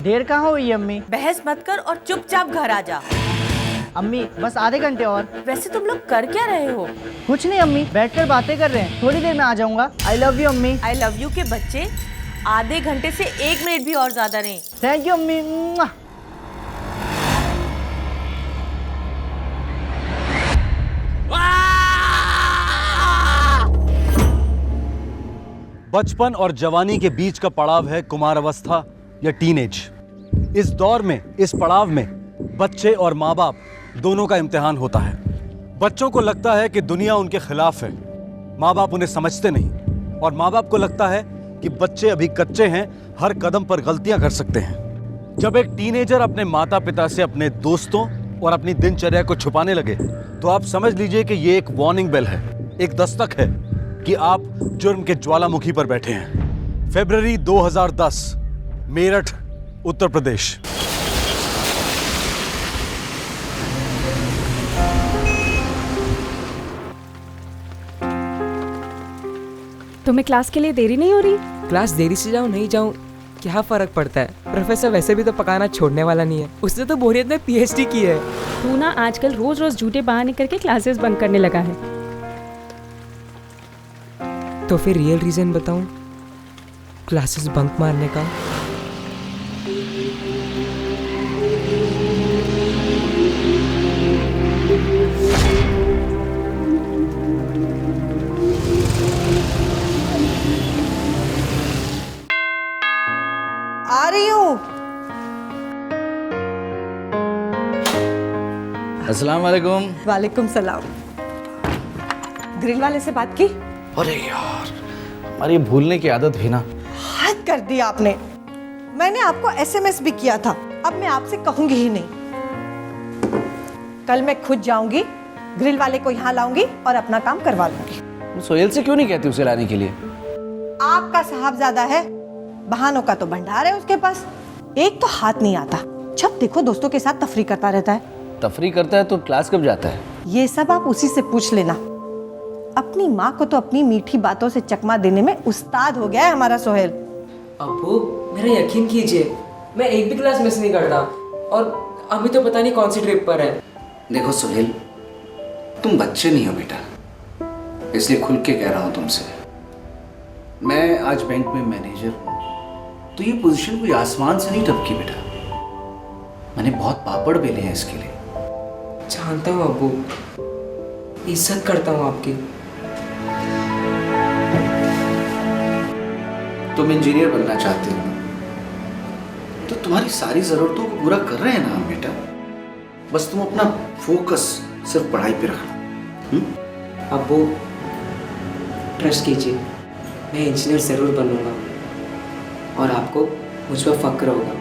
देर कहाँ हुई अम्मी? बहस मत कर और चुपचाप घर आ जा। अम्मी बस आधे घंटे और। वैसे तुम लोग कर क्या रहे हो? कुछ नहीं अम्मी, बैठकर बातें कर रहे हैं। थोड़ी देर में आ जाऊंगा। आई लव यू अम्मी। आई लव यू के बच्चे आधे घंटे से 1 मिनट भी और ज्यादा नहीं। थैंक यू अम्मी। बचपन और जवानी के बीच का पड़ाव है कुमार अवस्था या टीनेज। इस दौर में, इस पड़ाव में बच्चे और माँ बाप दोनों का इम्तिहान होता है। बच्चों को लगता है कि दुनिया उनके खिलाफ है, माँ बाप उन्हें समझते नहीं, और माँ बाप को लगता है कि बच्चे अभी कच्चे हैं, हर कदम पर गलतियां कर सकते हैं। जब एक टीनेजर अपने माता पिता से अपने दोस्तों और अपनी दिनचर्या को छुपाने लगे तो आप समझ लीजिए कि ये एक वार्निंग बेल है, एक दस्तक है कि आप जुर्म के ज्वालामुखी पर बैठे हैं। फरवरी 2010, मेरठ, उत्तर प्रदेश। तुम्हें क्लास के लिए देरी नहीं हो रही? क्लास देरी से जाऊं नहीं जाऊं क्या फर्क पड़ता है? प्रोफेसर वैसे भी तो पकाना छोड़ने वाला नहीं है, उसने तो बोरियत में पीएचडी की है। तू ना आजकल रोज रोज झूठे बहाने करके क्लासेस बंक करने लगा है। तो फिर रियल रीजन बताऊं क्लासेस बंक मारने का? आ रही हूँ। अस्सलाम वालेकुम। वालेकुम सलाम। ग्रिल वाले से बात की? अरे यार, हमारी भूलने की आदत भी ना। हद कर दी आपने। मैंने आपको एसएमएस भी किया था, अब मैं आपसे कहूंगी ही नहीं। कल मैं खुद जाऊंगी, ग्रिल वाले को यहाँ लाऊंगी और अपना काम करवा लूंगी। सोहेल से क्यों नहीं कहती उसे लाने के लिए? आपका साहबजादा है, बहानों का तो भंडार है उसके पास। एक तो हाथ नहीं आता, जब देखो दोस्तों के साथ तफरी करता रहता है। तफरी करता है तो क्लास कब जाता है? ये सब आप उसी से पूछ लेना। अपनी माँ को तो अपनी मीठी बातों से चकमा देने में उस्ताद हो गया है हमारा सोहेल। अब्बू मेरा यकीन कीजिए, मैं एक भी क्लास मिस नहीं करता, और अभी तो पता नहीं कौन सी ट्रिप पर है। देखो सोहेल, तुम बच्चे नहीं हो बेटा, इसलिए खुल के कह रहा हूं तुमसे। मैं आज बैंक में मैनेजर हूं, तो ये पोजीशन कोई आसमान से नहीं टपकी बेटा। मैंने बहुत पापड़ बेले हैं इसके लिए। जानता हूँ अब्बू, इज्जत करता हूँ आपकी। तुम इंजीनियर बनना चाहते हो, तो तुम्हारी सारी जरूरतों को पूरा कर रहे हैं ना हम बेटा। बस तुम अपना फोकस सिर्फ पढ़ाई पे रखना। अब्बू ट्रस्ट कीजिए, मैं इंजीनियर ज़रूर बनूंगा और आपको मुझ पर फक्र होगा।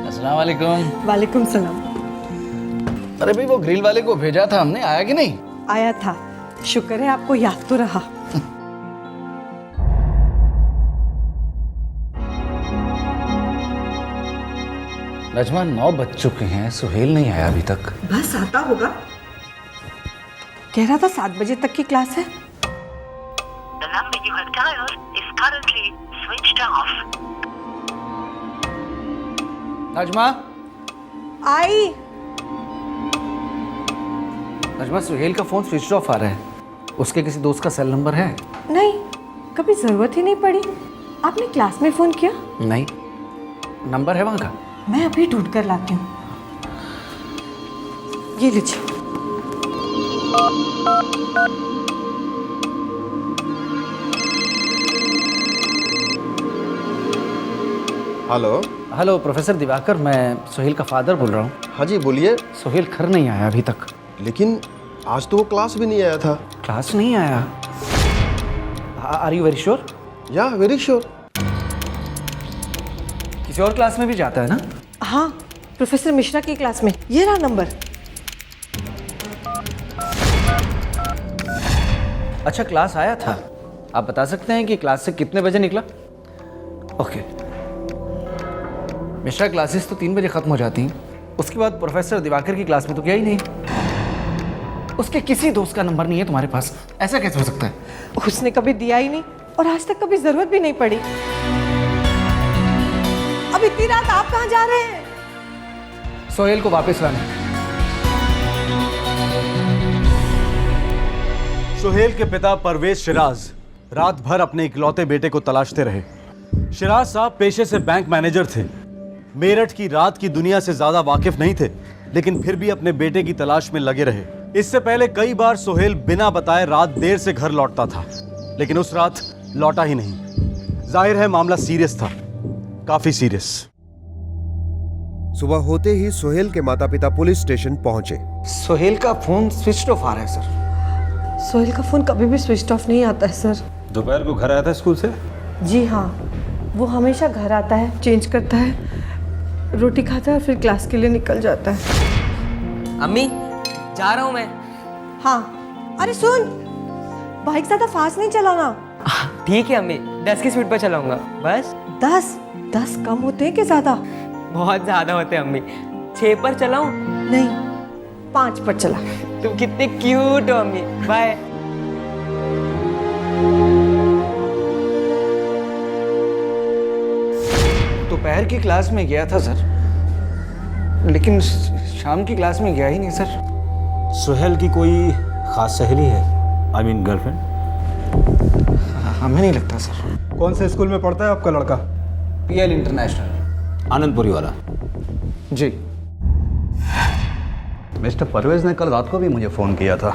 अस्सलाम वालेकुम। वालेकुम सलाम। अरे भाई, वो ग्रिल वाले को भेजा था हमने, आया कि नहीं? आया था, शुक्र है आपको याद तो रहा। नजमा, 9 बज चुके हैं, सोहेल नहीं आया अभी तक। बस आता होगा। कह रहा था 7 बजे तक की क्लास है। The number you have dialed is currently switched off. Najma, आई। नजमा, सोहेल का फोन स्विच ऑफ आ रहा है। उसके किसी दोस्त का सेल नंबर है? नहीं, कभी जरूरत ही नहीं पड़ी। आपने क्लास में फोन किया? नहीं। नंबर है वहां का? मैं अभी ढूंढ कर लाती हूँ। ये लीजिए। हेलो। हेलो प्रोफेसर दिवाकर, मैं सोहेल का फादर बोल रहा हूँ। हाँ जी बोलिए। सोहेल घर नहीं आया अभी तक। लेकिन आज तो वो क्लास भी नहीं आया था। क्लास नहीं आया? Are you very sure? या वेरी श्योर। किसी और क्लास में भी जाता है ना? हाँ, प्रोफेसर मिश्रा की क्लास में। ये रहा नंबर। अच्छा, क्लास आया था। आप बता सकते हैं कि क्लास से कितने बजे निकला? ओके, मिश्रा क्लासेस तो 3 बजे ख़त्म हो जाती हैं। उसके बाद प्रोफेसर दिवाकर की क्लास में तो गया ही नहीं। उसके किसी दोस्त का नंबर नहीं है तुम्हारे पास, ऐसा कैसे हो सकता है? उसने कभी दिया ही नहीं और आज तक कभी जरूरत भी नहीं पड़ी। अब इतनी रात आप कहाँ जा रहे हैं? सोहेल को वापस लाना। सुहेल के पिता परवेज शिराज रात भर अपने इकलौते बेटे को तलाशते रहे। शिराज साहब पेशे से बैंक मैनेजर थे, मेरठ की रात की दुनिया से ज्यादा वाकिफ नहीं थे, लेकिन फिर भी अपने बेटे की तलाश में लगे रहे। इससे पहले कई बार सुहेल बिना बताए रात देर से घर लौटता था, लेकिन उस रात लौटा ही नहीं। जाहिर है मामला सीरियस था, काफी सीरियस। सुबह होते ही सुहेल के माता पिता पुलिस स्टेशन पहुंचे। सोहेल का फोन स्विच ऑफ आ रहा है सर। सोहेल का फोन कभी भी स्विच ऑफ नहीं आता है सर। दोपहर को घर आया था स्कूल से? जी हाँ, वो हमेशा घर आता है, चेंज करता है, रोटी खाता है, फिर क्लास के लिए निकल जाता है। अम्मी जा रहा हूँ मैं। हाँ, अरे सुन, बाइक ज्यादा फास्ट नहीं चलाना। ठीक है अम्मी, 10 की स्पीड पर चलाऊंगा बस। 10 कम होते हैं कि ज्यादा? बहुत ज्यादा होते हैं अम्मी। 6 पर चलाऊं? नहीं, 5 पर चला। तुम कितने क्यूट हो अम्मी। बाय। दोपहर की क्लास में गया था सर, लेकिन शाम की क्लास में गया ही नहीं सर। सुहेल की कोई खास सहेली है? I mean girlfriend? हमें नहीं लगता सर। कौन से स्कूल में पढ़ता है आपका लड़का? PL इंटरनेशनल, आनंदपुरी वाला। जी। मिस्टर परवेज ने कल रात को भी मुझे फ़ोन किया था।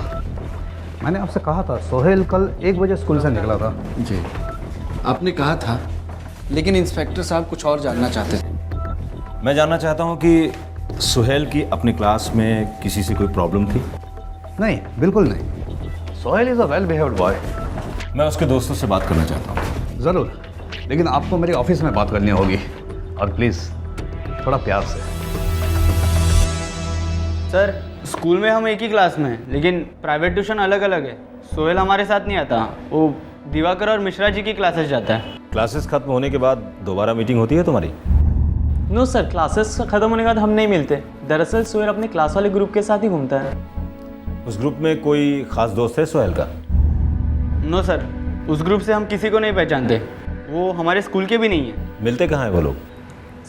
मैंने आपसे कहा था सोहेल कल 1 बजे स्कूल से निकला था। जी, आपने कहा था, लेकिन इंस्पेक्टर साहब कुछ और जानना चाहते थे। मैं जानना चाहता हूँ कि सुहेल की अपनी क्लास में किसी से कोई प्रॉब्लम थी? नहीं, बिल्कुल नहीं। Sohail is a well behaved boy. मैं उसके दोस्तों से बात करना चाहता हूँ। ज़रूर, लेकिन आपको मेरे ऑफिस में बात करनी होगी, और प्लीज़ थोड़ा प्यार से। सर, स्कूल में हम एक ही क्लास में हैं, लेकिन प्राइवेट ट्यूशन अलग अलग है। सोहेल हमारे साथ नहीं आता, वो दिवाकर और मिश्रा जी की क्लासेस जाता है। क्लासेस खत्म होने के बाद दोबारा मीटिंग होती है तुम्हारी? नो सर, क्लासेस खत्म होने के बाद हम नहीं मिलते। दरअसल सोहेल अपने क्लास वाले ग्रुप के साथ ही घूमता है। उस ग्रुप में कोई खास दोस्त है सोहेल का? नो सर, उस ग्रुप से हम किसी को नहीं पहचानते। वो हमारे स्कूल के भी नहीं है। मिलते कहाँ हैं वो लोग?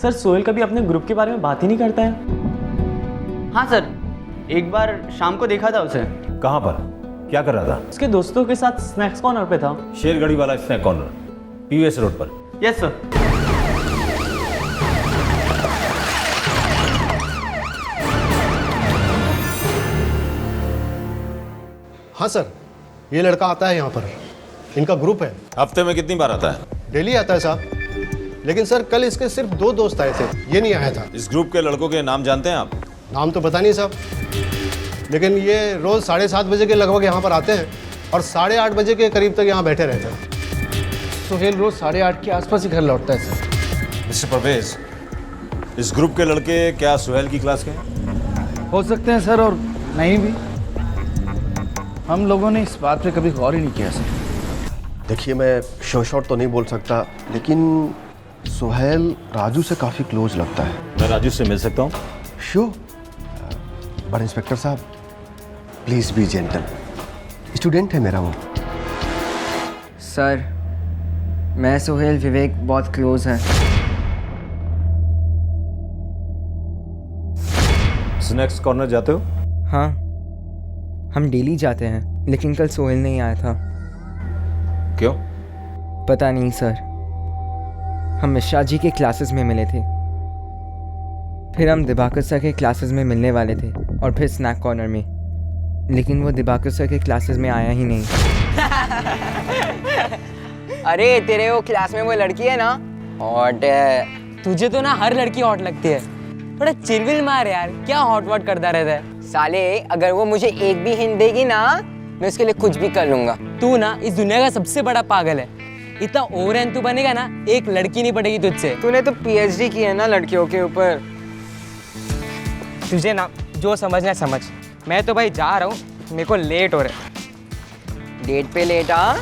सर, सोहेल कभी अपने ग्रुप के बारे में बात ही नहीं करता है। हाँ सर, एक बार शाम को देखा था उसे। कहाँ पर? क्या कर रहा था? उसके दोस्तों के साथ स्नैक्स कॉर्नर पे था। शेरगढ़ी वाला स्नैक कॉर्नर, PVS रोड पर? Yes sir. हाँ सर, ये लड़का आता है यहाँ पर, इनका ग्रुप है। हफ्ते में कितनी बार आता है? डेली आता है साहब, लेकिन सर कल इसके सिर्फ 2 दोस्त आए थे, ये नहीं आया था। इस ग्रुप के लड़कों के नाम जानते हैं आप? नाम तो पता नहीं साहब, लेकिन ये रोज़ 7:30 बजे के लगभग यहाँ पर आते हैं और 8:30 बजे के करीब तक यहाँ बैठे रहते हैं। सोहेल रोज 8:30 के आसपास ही घर लौटता है सर। मिस्टर परवेज, इस ग्रुप के लड़के क्या सुहेल की क्लास के हैं? हो सकते हैं सर, और नहीं भी। हम लोगों ने इस बात पे कभी गौर ही नहीं किया सर। देखिए, मैं श्योर तो नहीं बोल सकता, लेकिन सुहेल राजू से काफ़ी क्लोज लगता है। मैं राजू से मिल सकता हूँ? श्योर, बट इंस्पेक्टर साहब प्लीज़ बी जेंटल, स्टूडेंट है मेरा वो। सर, मैं सोहेल विवेक बहुत क्लोज हैं। स्नैक्स कॉर्नर जाते हो? हाँ, हम डेली जाते हैं, लेकिन कल सोहेल नहीं आया था। क्यों? पता नहीं सर। हम मिश्रा जी के क्लासेस में मिले थे, फिर हम दिवाकर सर के क्लासेस में मिलने वाले थे, और फिर स्नैक कॉर्नर में, लेकिन वो दिवाकर सर के क्लासेस में आया ही नहीं। अरे तेरे वो क्लास में वो लड़की है ना, हॉट है। तुझे तो ना हर लड़की हॉट लगती है। थोड़ा चिरविल मार यार, क्या हॉट वॉट करता रहता है साले। अगर वो मुझे एक भी हिंट देगी ना, मैं उसके लिए कुछ भी कर लूंगा। तू ना इस दुनिया का सबसे बड़ा पागल है। इतना ओवर तू बनेगा ना, एक लड़की नहीं पड़ेगी तुझसे। तूने तो PhD की है ना लड़कियों के ऊपर। तुझे ना जो समझना है समझ। मैं तो भाई जा रहा हूँ, मेरे को लेट हो रहा है। डेट पे लेट आ?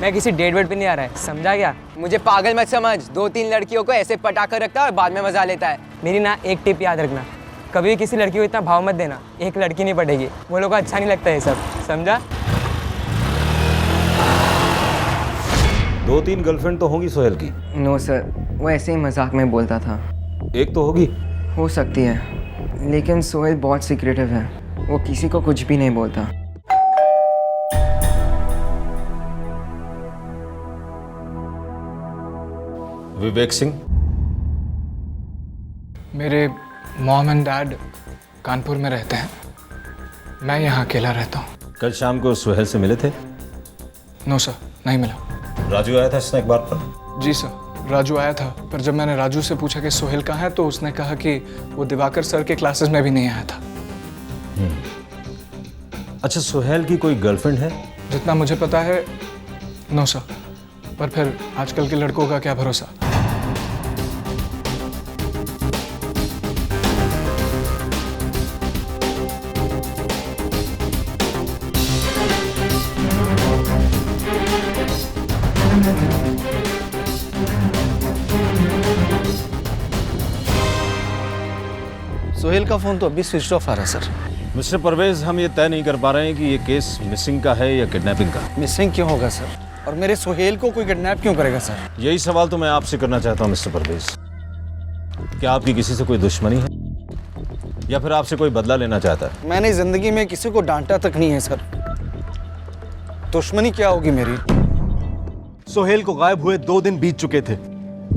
मैं किसी डेट वेट पे नहीं आ रहा है, समझा क्या? मुझे पागल मत समझ, 2-3 लड़कियों को ऐसे पटा कर रखता है और बाद में मजा लेता है। मेरी ना एक टिप याद रखना, कभी भी किसी लड़की को इतना भाव मत देना, एक लड़की नहीं पटेगी, वो लोग को अच्छा नहीं लगता ये सब, समझा? 2-3 गर्लफ्रेंड तो होंगी सोहेल की। नो सर, वो ऐसे ही मजाक में बोलता था। एक तो होगी। हो सकती है, लेकिन सोहेल बहुत सीक्रेटिव है, वो किसी को कुछ भी नहीं बोलता। विवेक सिंह, मेरे मॉम एंड डैड कानपुर में रहते हैं, मैं यहाँ अकेला रहता हूँ। कल शाम को सुहेल से मिले थे? नो सर, नहीं मिला। राजू आया था स्नैक बार पर? जी सर, राजू आया था, पर जब मैंने राजू से पूछा कि सोहेल कहाँ है तो उसने कहा कि वो दिवाकर सर के क्लासेस में भी नहीं आया था। अच्छा, सोहेल की कोई गर्लफ्रेंड है? जितना मुझे पता है नो सर, पर फिर आजकल के लड़कों का क्या भरोसा। सोहेल का फ़ोन तो अभी स्विच ऑफ आ रहा है सर। मिस्टर परवेज, हम ये तय नहीं कर पा रहे हैं कि ये केस मिसिंग का है या किडनैपिंग का। मिसिंग क्यों होगा सर? और मेरे सोहेल को कोई किडनैप क्यों करेगा सर? यही सवाल तो मैं आपसे करना चाहता हूँ मिस्टर परवेज। क्या आपकी किसी से कोई दुश्मनी है या फिर आपसे कोई बदला लेना चाहता है? मैंने जिंदगी में किसी को डांटा तक नहीं है सर, दुश्मनी क्या होगी मेरी? सोहेल को गायब हुए 2 दिन बीत चुके थे।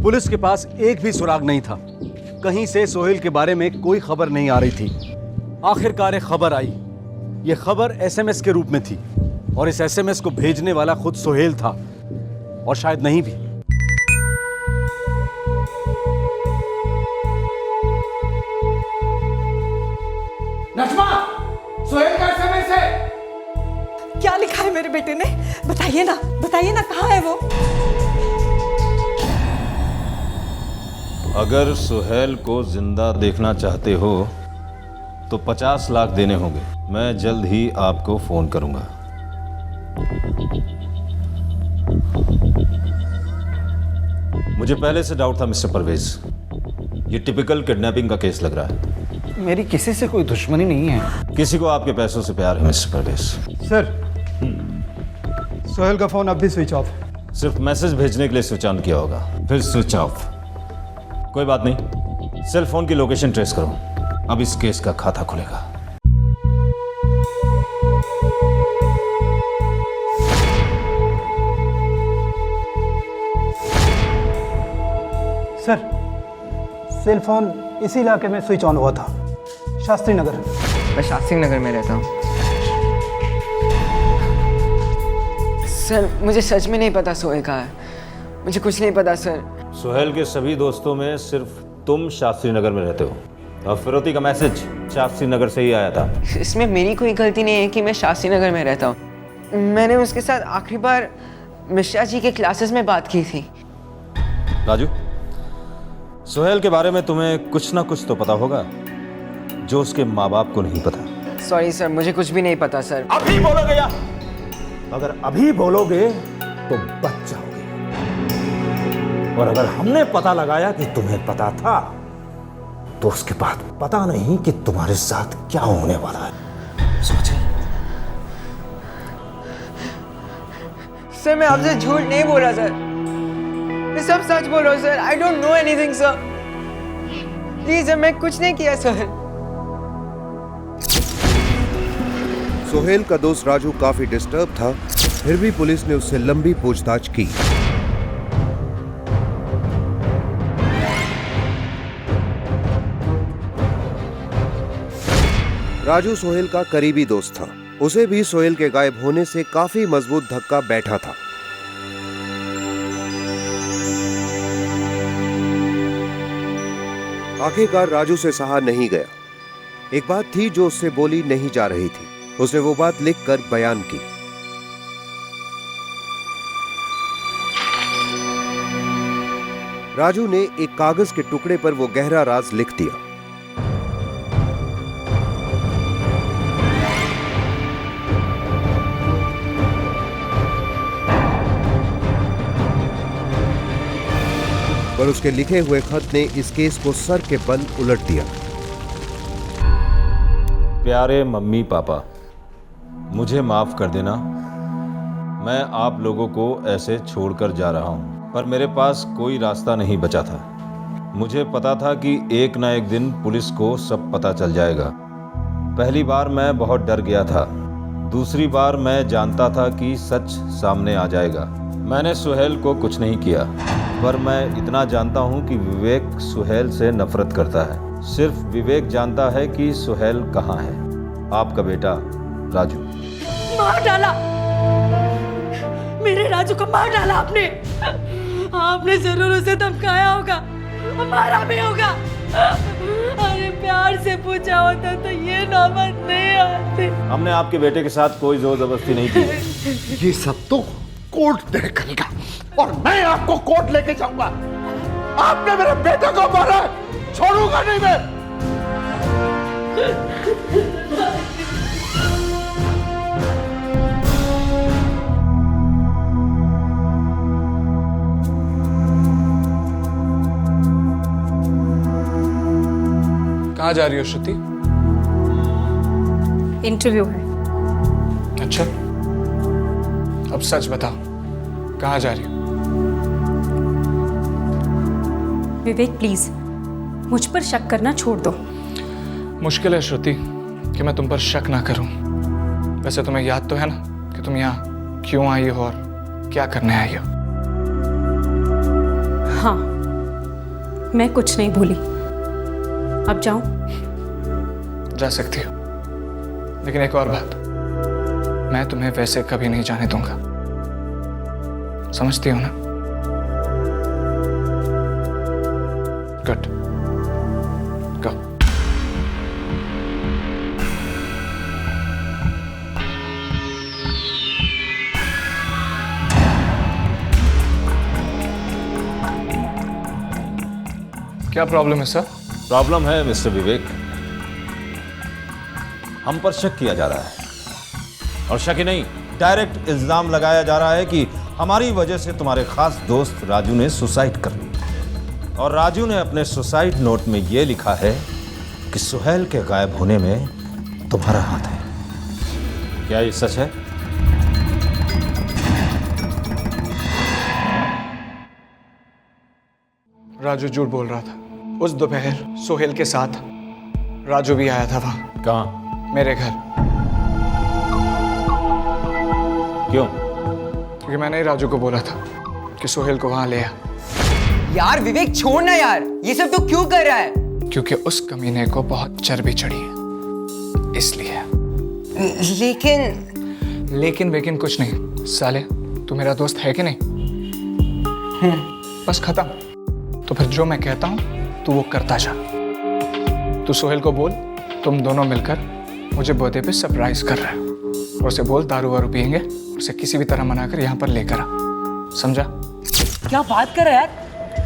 पुलिस के पास एक भी सुराग नहीं था। कहीं से सोहेल के बारे में कोई खबर नहीं आ रही थी। आखिरकार एक खबर आई। यह खबर एसएमएस के रूप में थी और इस एसएमएस को भेजने वाला खुद सोहेल था, और शायद नहीं भी। नजमा, सोहेल का एसएमएस है। क्या लिखा है मेरे बेटे ने? बताइए ना, कहाँ है वो? अगर सुहेल को जिंदा देखना चाहते हो तो 50 लाख देने होंगे। मैं जल्द ही आपको फोन करूंगा। मुझे पहले से डाउट था मिस्टर परवेज, ये टिपिकल किडनैपिंग का केस लग रहा है। मेरी किसी से कोई दुश्मनी नहीं है। किसी को आपके पैसों से प्यार है मिस्टर परवेज। सर, सोहेल का फोन अब भी स्विच ऑफ। सिर्फ मैसेज भेजने के लिए स्विच ऑन किया होगा, फिर स्विच ऑफ। कोई बात नहीं, सेल फोन की लोकेशन ट्रेस करो, अब इस केस का खाता खुलेगा। सर, सेल फोन इसी इलाके में स्विच ऑन हुआ था, शास्त्री नगर। मैं शास्त्री नगर में रहता हूँ। सर, मुझे सच में नहीं पता सोहेल कहाँ है, मुझे कुछ नहीं पता सर। सुहेल के सभी दोस्तों में सिर्फ तुम शास्त्री नगर में रहते हो, और फिरौती का मैसेज शास्त्री नगर से ही आया था। इसमें मेरी कोई गलती नहीं है कि मैं शास्त्री नगर में रहता हूँ। मैंने उसके साथ आखिरी बार मिश्रा जी के क्लासेस में बात की थी। राजू, सुहेल के बारे में तुम्हें कुछ ना कुछ तो पता होगा जो उसके माँ बाप को नहीं पता। सॉरी सर, मुझे कुछ भी नहीं पता सर। अभी बोलोगे या? अगर अभी बोलोगे तो बच जाओगे, और अगर हमने पता लगाया कि तुम्हें पता था तो उसके बाद पता नहीं कि तुम्हारे साथ क्या होने वाला है। सोचे? सर, मैं आपसे झूठ नहीं बोल रहा सर, मैं सब सच बोल रहा हूँ sir. I don't know anything sir, please sir, मैं कुछ नहीं किया सर। सोहेल का दोस्त राजू काफी डिस्टर्ब था, फिर भी पुलिस ने उससे लंबी पूछताछ की। राजू सोहेल का करीबी दोस्त था, उसे भी सोहेल के गायब होने से काफी मजबूत धक्का बैठा था। आखिरकार राजू से सहा नहीं गया। एक बात थी जो उससे बोली नहीं जा रही थी, उसने वो बात लिखकर बयान की। राजू ने एक कागज के टुकड़े पर वो गहरा राज लिख दिया। पर उसके लिखे हुए खत ने इस केस को सर के बल उलट दिया। प्यारे मम्मी पापा, मुझे माफ कर देना। मैं आप लोगों को ऐसे छोड़कर जा रहा हूं, पर मेरे पास कोई रास्ता नहीं बचा था। मुझे पता था कि एक ना एक दिन पुलिस को सब पता चल जाएगा। पहली बार मैं बहुत डर गया था, दूसरी बार मैं जानता था कि सच सामने आ जाएगा। मैंने सुहेल को कुछ नहीं किया, पर मैं इतना जानता हूं कि विवेक सुहेल से नफरत करता है। सिर्फ विवेक जानता है कि सुहेल कहाँ है। आपका बेटा राजू। मार डाला, मेरे राजू को मार डाला आपने। आपने जरूर उसे धमकाया होगा, मारा भी होगा। अरे प्यार से पूछा होता तो ये नौबत नहीं आती। हमने आपके बेटे के साथ कोई जोर जबरदस्ती नहीं की। ये सब तो कोर्ट तय करेगा और मैं आपको कोर्ट लेके जाऊंगा। आपने मेरे बेटे को मारा, छोड़ूंगा नहीं मैं। कहाँ जा रही हो श्रुति? इंटरव्यू है। अच्छा, अब सच बताओ, कहाँ जा रही हो? विवेक प्लीज मुझ पर शक करना छोड़ दो। मुश्किल है श्रुति कि मैं तुम पर शक ना करूं। वैसे तुम्हें याद तो है ना कि तुम यहाँ क्यों आई हो और क्या करने आई हो? हाँ, मैं कुछ नहीं भूली। अब जाऊं? जा सकती हो, लेकिन एक और बात, मैं तुम्हें वैसे कभी नहीं जाने दूंगा। समझती हो ना? गुड, गो। क्या प्रॉब्लम है सर? प्रॉब्लम है मिस्टर विवेक, हम पर शक किया जा रहा है, और शक ही नहीं, डायरेक्ट इल्जाम लगाया जा रहा है कि हमारी वजह से तुम्हारे खास दोस्त राजू ने सुसाइड कर ली। और राजू ने अपने सुसाइड नोट में यह लिखा है कि सुहेल के गायब होने में तुम्हारा हाथ है। क्या ये सच है? राजू झूठ बोल रहा था। उस दोपहर सोहेल के साथ राजू भी आया था वहां। कहाँ? मेरे घर। क्यों? क्योंकि मैंने ही राजू को बोला था कि सोहेल को वहां ले आ। यार विवेक छोड़ ना यार, ये सब तो क्यों कर रहा है? क्योंकि उस कमीने को बहुत चर्बी चढ़ी है, इसलिए। लेकिन कुछ नहीं। साले तू मेरा दोस्त है कि नहीं? बस खत्म। तो फिर जो मैं कहता हूं तू वो करता जा। तू सोहेल को बोल तुम दोनों मिलकर मुझे बर्थडे पे सरप्राइज कर रहे हो, और उसे बोल दारू वारू पियेंगे, उसे किसी भी तरह मनाकर यहाँ पर लेकर आ। समझा? क्या बात कर रहा है यार?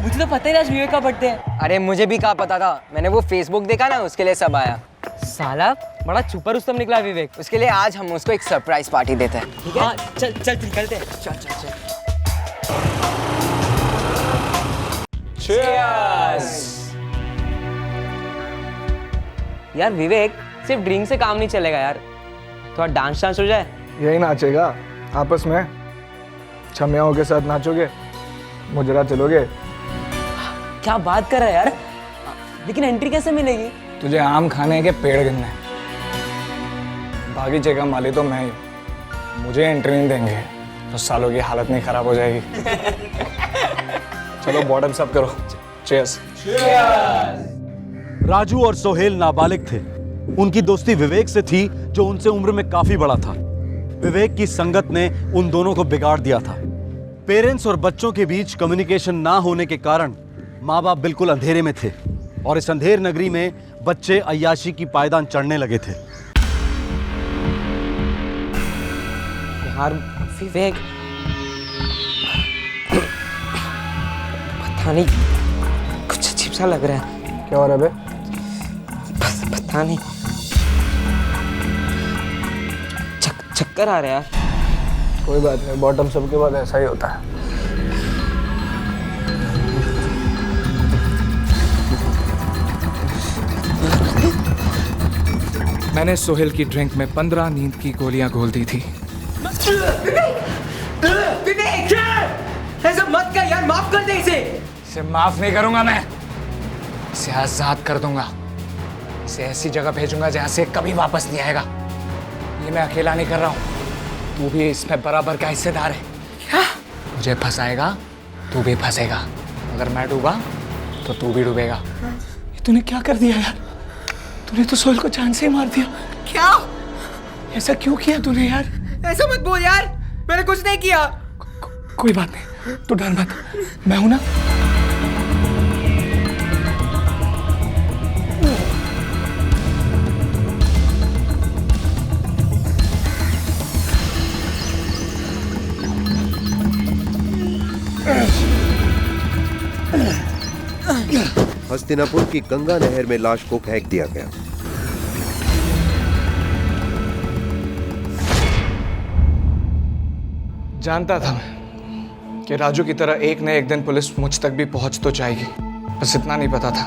मुझे तो पता ही नहीं आज विवेक का बर्थडे है। अरे मुझे भी कहाँ पता था, मैंने वो फेसबुक देखा ना, उसके लिए सब आया। साला बड़ा छुपा रुस्तम निकला विवेक। उसके लिए आज हम उसको एक सरप्राइज पार्टी देते हैं, ठीक है? हाँ, चल निकलते हैं। चल। Cheers! यार विवेक, सिर्फ ड्रिंक से काम नहीं चलेगा यार, थोड़ा डांस हो जाए। यही नाचेगा आपस में? छमियाओं के साथ नाचोगे, मुजरा चलोगे? क्या बात कर रहा है यार? लेकिन एंट्री कैसे मिलेगी? तुझे आम खाने के पेड़ गिनने, बागीचे का माली तो मैं ही हूँ। मुझे एंट्री नहीं देंगे तो सालों की हालत नहीं खराब हो जाएगी। चलो बॉटम्स अप करो। चीयर्स। राजू और सोहेल नाबालिग थे। उनकी दोस्ती विवेक से थी, जो उनसे उम्र में काफी बड़ा था। विवेक की संगत ने उन दोनों को बिगाड़ दिया था। पेरेंट्स और बच्चों के बीच कम्युनिकेशन ना होने के कारण माँ बाप बिल्कुल अंधेरे में थे, और इस अंधेर नगरी में बच्चे अय्याशी की पायदान चढ़ने लगे थे। यार विवेक, पता नहीं, कुछ अजीब सा लग रहा है। क्या हो रहा है बे? पता नहीं, चक्कर आ रहा है यार। कोई बात नहीं, बॉटम सब के बाद ऐसा ही होता है। मैंने सोहेल की ड्रिंक में 15 नींद की गोलियां घोल दी थी। विवेक ऐसा मत कर यार, माफ कर दे इसे। इसे माफ नहीं करूंगा मैं, इसे आजाद कर दूंगा। इसे ऐसी जगह भेजूंगा जहां से कभी वापस नहीं आएगा। ये मैं अकेला नहीं कर रहा हूं, तू भी इसमें बराबर का हिस्सेदार है। क्या? मुझे फंसाएगा तू भी फंसेगा, अगर मैं डूबा तो तू भी डूबेगा। ये तूने क्या कर दिया यार? तूने तो सोहेल को जान से ही मार दिया। क्या? ऐसा क्यों किया तूने यार? ऐसा मत बोल यार, मैंने कुछ नहीं किया। कोई बात नहीं, तू डर मत, मैं हूं ना। हस्तिनापुर की गंगा नहर में लाश को फेंक दिया गया। जानता था मैं कि राजू की तरह एक न एक दिन पुलिस मुझ तक भी पहुंच तो जाएगी, बस इतना नहीं पता था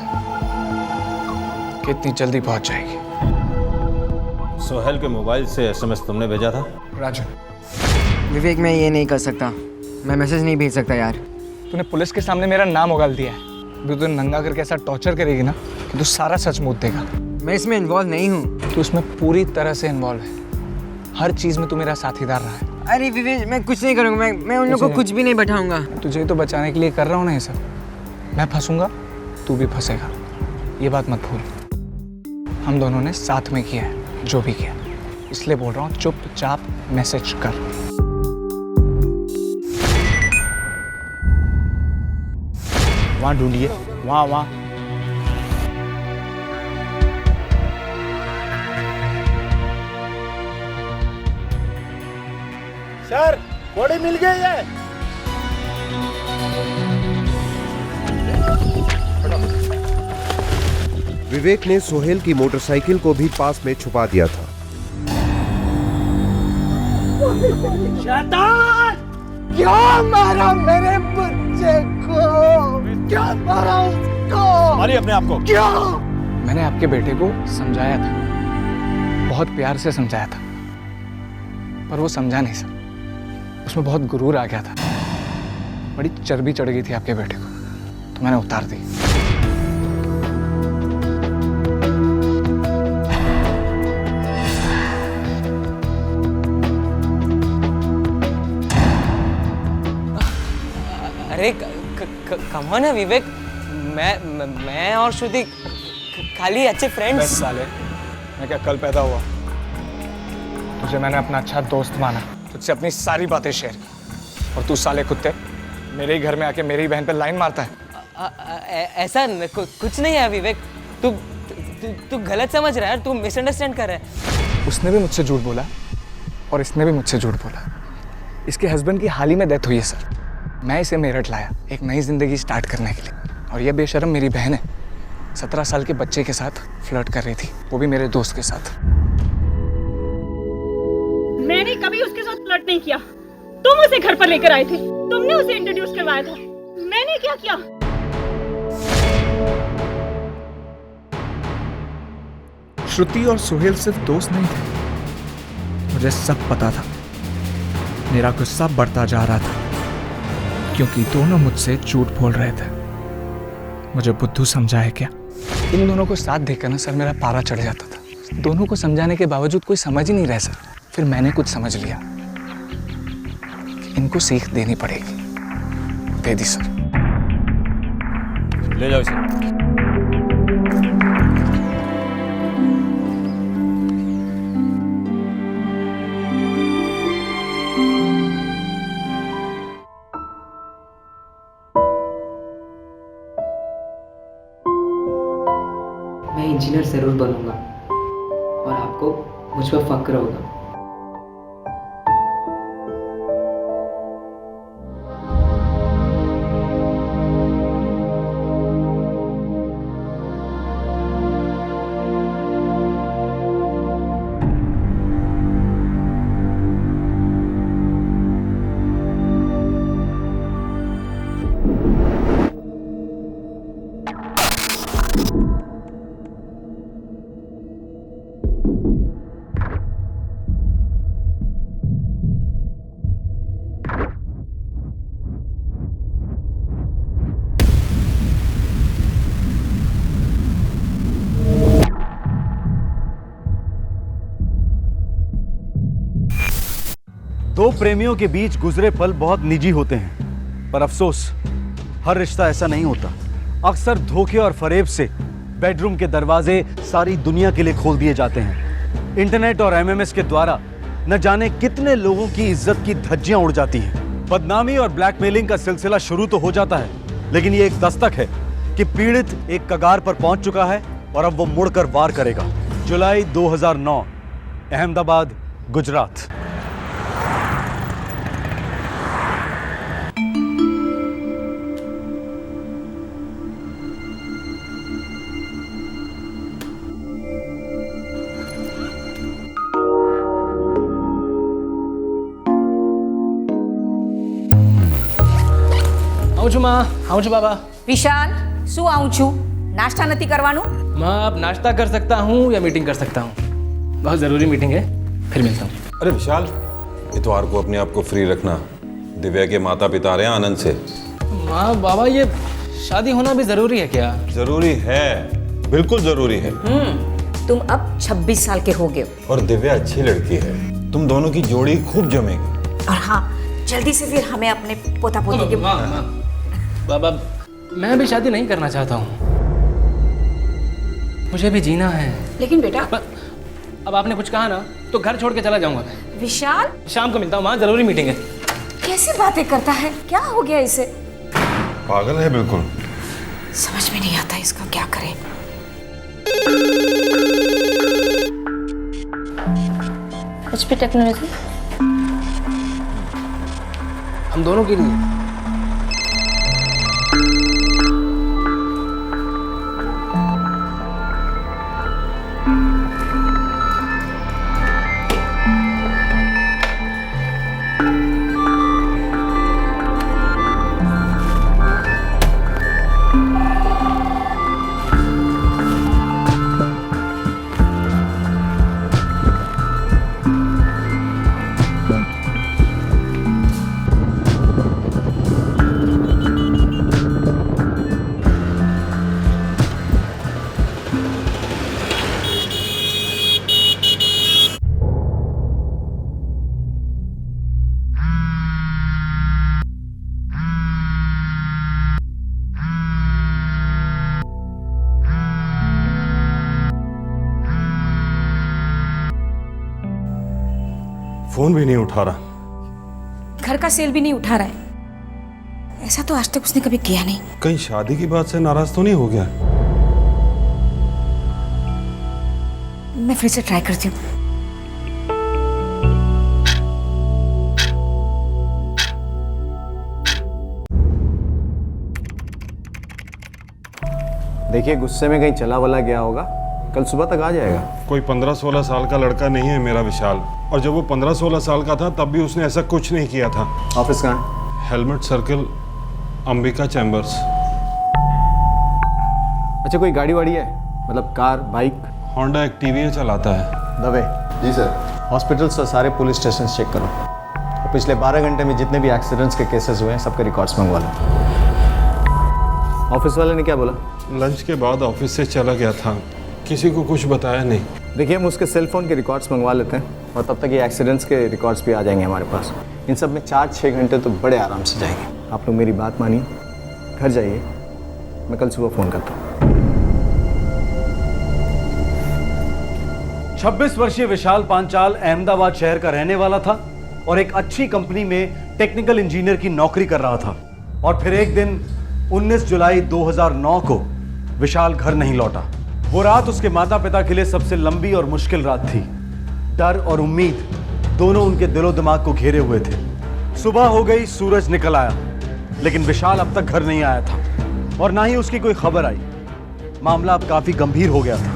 कि इतनी जल्दी पहुंच जाएगी। सोहेल के मोबाइल से एसएमएस तुमने भेजा था? राजू। विवेक मैं ये नहीं कर सकता, मैं मैसेज नहीं भेज सकता यार। तूने पुलिस के सामने मेरा नाम उगाल दिया है। अभी तू नंगा करके ऐसा टॉर्चर करेगी ना कि तू सारा सच मूत देगा। मैं इसमें इन्वॉल्व नहीं हूँ। तू इसमें पूरी तरह से इन्वॉल्व है, हर चीज में तू मेरा साथीदार रहा है। अरे विवेक मैं कुछ नहीं करूँगा, मैं उन लोगों को कुछ भी नहीं बैठाऊंगा। तुझे तो बचाने के लिए कर रहा हूँ ना ये सब। मैं फंसूंगा तू भी फंसेगा, ये बात मत भूल। हम दोनों ने साथ में किया है जो भी किया, इसलिए बोल रहा हूँ चुपचाप मैसेज कर। वहाँ ढूंढिए, वहाँ। सर बॉडी मिल गई है। विवेक ने सोहेल की मोटरसाइकिल को भी पास में छुपा दिया था। शैतान! क्यों मारा मेरे बच्चे को? क्यों मारा उसको? मारिए अपने आप को। क्यों? मैंने आपके बेटे को समझाया था, बहुत प्यार से समझाया था, पर वो समझा नहीं सर। उसमें बहुत गुरूर आ गया था, बड़ी चर्बी चढ़ गई थी आपके बेटे को, तो मैंने उतार दी। अरे कमन है विवेक, मैं और श्रुति खाली अच्छे फ्रेंड्स। बस साले, मैं क्या कल पैदा हुआ? तुझे मैंने अपना अच्छा दोस्त माना, तुझसे अपनी सारी बातें शेयर की, और तू साले कुत्ते मेरे ही घर में आके मेरी बहन पे लाइन मारता है। ऐसा कुछ नहीं है विवेक, तू गलत समझ रहा है, तू मिसअंडरस्टैंड कर रहा है। उसने भी मुझसे झूठ बोला और इसने भी मुझसे झूठ बोला। इसके हस्बैंड की हाल ही में डेथ हुई है सर। मैं इसे मेरठ लाया एक नई जिंदगी स्टार्ट करने के लिए, और यह बेशर्म मेरी बहन है, 17 साल के बच्चे के साथ फ्लर्ट कर रही थी, वो भी मेरे दोस्त के साथ। मैंने कभी उसके साथ फ्लर्ट नहीं किया, तुम उसे घर पर लेकर आए थे, तुमने उसे इंट्रोड्यूस करवाया था, मैंने क्या किया? श्रुति और सोहेल सिर्फ दोस्त नहीं थे, मुझे सब पता था। मेरा गुस्सा बढ़ता जा रहा था क्योंकि दोनों मुझसे झूठ बोल रहे थे। मुझे बुद्धू समझा है क्या? इन दोनों को साथ देखकर ना सर मेरा पारा चढ़ जाता था। दोनों को समझाने के बावजूद कोई समझ ही नहीं रहा सर। फिर मैंने कुछ समझ लिया कि इनको सीख देनी पड़ेगी। दे दी सर। ले जाओ इसे। मैं इंजीनियर जरूर बनूंगा और आपको मुझ पर फक्र होगा। दो प्रेमियों के बीच गुजरे पल बहुत निजी होते हैं, पर अफसोस हर रिश्ता ऐसा नहीं होता। अक्सर धोखे और फरेब से बेडरूम के दरवाजे सारी दुनिया के लिए खोल दिए जाते हैं। इंटरनेट और एमएमएस के द्वारा न जाने कितने लोगों की इज्जत की धज्जियां उड़ जाती हैं। बदनामी और ब्लैकमेलिंग का सिलसिला शुरू तो हो जाता है, लेकिन ये एक दस्तक है कि पीड़ित एक कगार पर पहुंच चुका है और अब वो मुड़कर वार करेगा। जुलाई 2009, अहमदाबाद, गुजरात। આવું છું માં, આવું છું બાબા। विशाल શું આવું છું? नाश्ता નથી કરવાનું? माँ आप नाश्ता कर सकता हूँ या मीटिंग कर सकता हूँ? बहुत ज़रूरी मीटिंग है, फिर मिलता हूँ। अरे विशाल, इतवार को अपने आप को फ्री रखना। दिव्या के माता पिता आ रहे हैं आनंद से। माँ बाबा ये शादी होना भी ज़रूरी है क्या? जरूरी है, बिल्कुल जरूरी है। तुम अब 26 साल के हो गए हो। और दिव्या अच्छी लड़की है, तुम दोनों की जोड़ी खूब जमेगी। और हाँ, जल्दी से फिर हमें अपने पोता पोती के बाबा मैं भी शादी नहीं करना चाहता हूँ, मुझे भी जीना है। लेकिन बेटा अब आपने कुछ कहा ना तो घर छोड़ के चला जाऊंगा मैं। विशाल शाम को मिलता हूँ, वहाँ जरूरी मीटिंग है। कैसी बातें करता है, क्या हो गया इसे? पागल है बिल्कुल। समझ में नहीं आता इसका क्या करें। HP टेक्नोलॉजी हम दोनों के लिए। फोन भी नहीं उठा रहा। घर का सेल भी नहीं उठा रहा है। ऐसा तो आज तक उसने कभी किया नहीं। कहीं शादी की बात से नाराज तो नहीं हो गया? मैं फिर से ट्राई करती हूँ। देखिए गुस्से में कहीं चला वला गया होगा, कल सुबह तक आ जाएगा। कोई 15-16 साल का लड़का नहीं है मेरा विशाल, और जब वो 15-16 साल का था तब भी उसने ऐसा कुछ नहीं किया था। ऑफिस कहाँ? Helmet circle, Ambika chambers. अच्छा कोई गाड़ी वाड़ी है, मतलब कार बाइक? होंडा एक्टिविया चलाता है। दबे। जी सर। हॉस्पिटल्स और सारे पुलिस स्टेशन चेक करो और पिछले 12 घंटे में जितने भी एक्सीडेंट्स के केसेस हुए हैं सबके रिकॉर्ड्स मंगवा लो। ऑफिस वाले ने क्या बोला? लंच के बाद ऑफिस से चला गया था, किसी को कुछ बताया नहीं। देखिए हम उसके सेल फोन के रिकॉर्ड्स मंगवा लेते हैं और तब तक ये एक्सीडेंट्स के रिकॉर्ड्स भी आ जाएंगे हमारे पास। इन सब में 4-6 घंटे तो बड़े आराम से जाएंगे। आप लोग मेरी बात मानिए, घर जाइए, मैं कल सुबह फ़ोन करता हूँ। 26 वर्षीय विशाल पांचाल अहमदाबाद शहर का रहने वाला था और एक अच्छी कंपनी में टेक्निकल इंजीनियर की नौकरी कर रहा था। और फिर एक दिन 19 जुलाई 2009 को विशाल घर नहीं लौटा। वो रात उसके माता पिता के लिए सबसे लंबी और मुश्किल रात थी। डर और उम्मीद दोनों उनके दिलो दिमाग को घेरे हुए थे। सुबह हो गई, सूरज निकल आया, लेकिन विशाल अब तक घर नहीं आया था और ना ही उसकी कोई खबर आई। मामला अब काफी गंभीर हो गया था।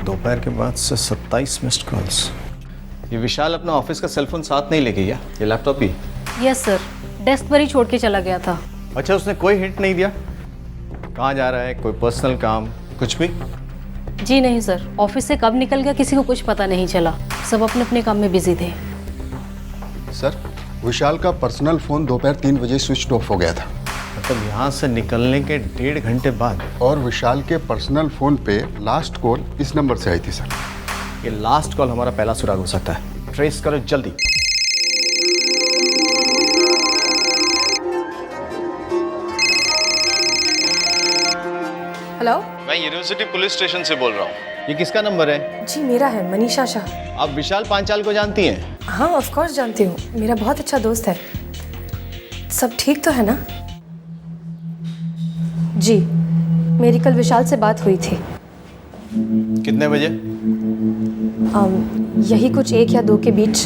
दोपहर के बाद से 27 मिस्ड कॉल्स। ये विशाल अपना ऑफिस का सेलफोन साथ नहीं लेके गया, ये लैपटॉप ही? यस सर, डेस्क पर ही छोड़ के चला गया था। अच्छा उसने कोई हिंट नहीं दिया कहाँ जा रहा है, कोई पर्सनल काम कुछ भी? जी नहीं सर, ऑफिस से कब निकल गया किसी को कुछ पता नहीं चला। सब अपने अपने काम में बिजी थे। सर विशाल का पर्सनल फ़ोन दोपहर 3 बजे स्विच ऑफ हो गया था। मतलब यहाँ से निकलने के 1.5 घंटे बाद? और विशाल के पर्सनल फ़ोन पे लास्ट कॉल इस नंबर से आई थी सर। ये लास्ट कॉल हमारा पहला सुराग हो सकता है, ट्रेस करो जल्दी। हेलो, मैं यूनिवर्सिटी पुलिस स्टेशन से बोल रहा हूँ। ये किसका नंबर है? जी मेरा है, मनीषा शाह। आप विशाल पांचाल को जानती हैं? हाँ ऑफ कोर्स जानती हूँ, मेरा बहुत अच्छा दोस्त है। सब ठीक तो है ना? जी मेरी कल विशाल से बात हुई थी। कितने बजे? यही कुछ 1 या 2 के बीच।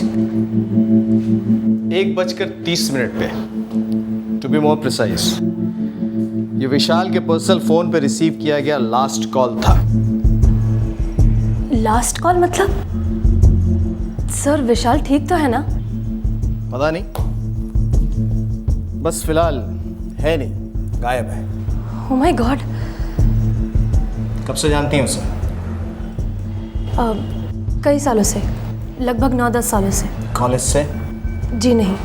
1:30 पे, टू बी मोर प्रिसाइज। ये विशाल के पर्सनल फोन पे रिसीव किया गया लास्ट कॉल था। लास्ट कॉल मतलब? सर विशाल ठीक तो है ना? पता नहीं, बस फिलहाल है नहीं, गायब है। Oh my God. कब से जानती हैं उसे? कई सालों से, लगभग 9-10 सालों से। कॉलेज से? जी नहीं,